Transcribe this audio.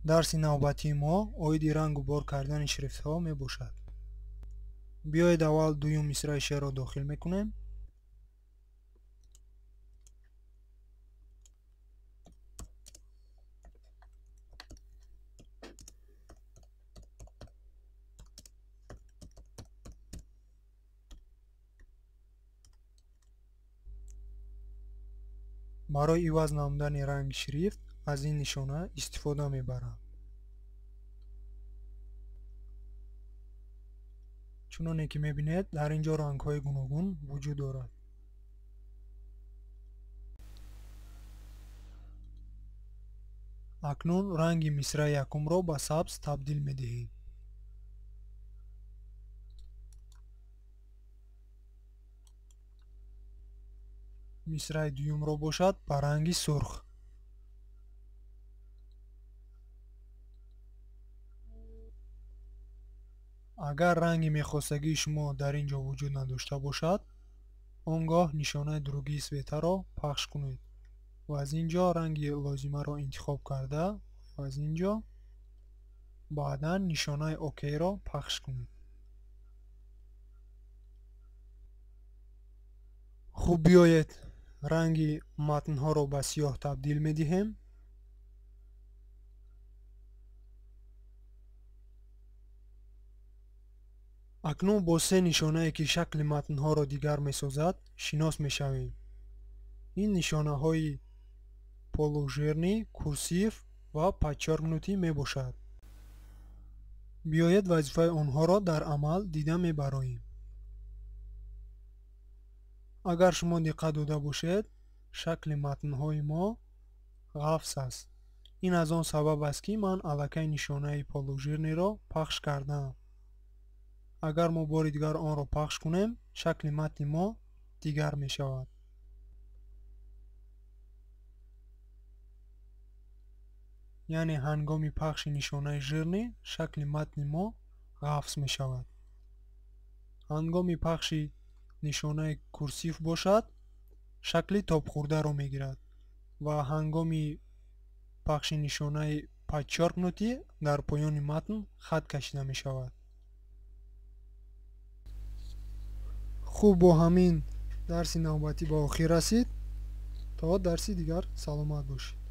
дарси навбатии мо оиди рангу бор кардани шрифтҳо мебошад. биёед аввал дуюм мисраи шеърро дохил мекунем. барои иваз намудани ранги шрифт аз ин нишона истифода мебарам. чуноне ки мебинед дар ин ҷо рангҳои гуногун вуҷуд дорад. акнун ранги мисраи якумро ба сабз табдил медиҳем. мисраи дуюмро бошад ба ранги сурх. агар ранги мехостагии шумо дар ин ҷо вуҷуд надошта бошад, он гоҳ нишонаи другии светаро пахш кунед ва аз ин ҷо ранги лозимаро интихоб карда аз ин ҷо баъдан нишонаи окейро пахш кунед. хуб биёед ранги матнҳоро ба сиёҳ табдил медиҳем. акнун бо се нишонае ки шакли матнҳоро дигар месозад шинос мешавем. ин нишонаҳои полужирнӣ, курсив ва подчеркнутӣ мебошад. биёед вазифаи онҳоро дар амал дида мебароем. агар шумо диққат дода бошед, шакли матнҳои мо ғафс аст. ин аз он сабаб аст ки ман аллакай нишонаи полужирниро пахш кардаам. агар мо бори дигар онро пахш кунем, шакли матни мо дигар мешавад. яъне ҳангоми пахши нишонаи жирнӣ шакли матни мо ғафс мешавад. ҳангоми пахши нишонаи курсив бошад, шакли топхӯрдаро мегирад ва ҳангоми пахши нишонаи подчеркнутӣ дар поёни матн хат кашида мешавад. хуб, бо ҳамин дарси навбатӣ ба охир расид. то дарси дигар саломат бошед.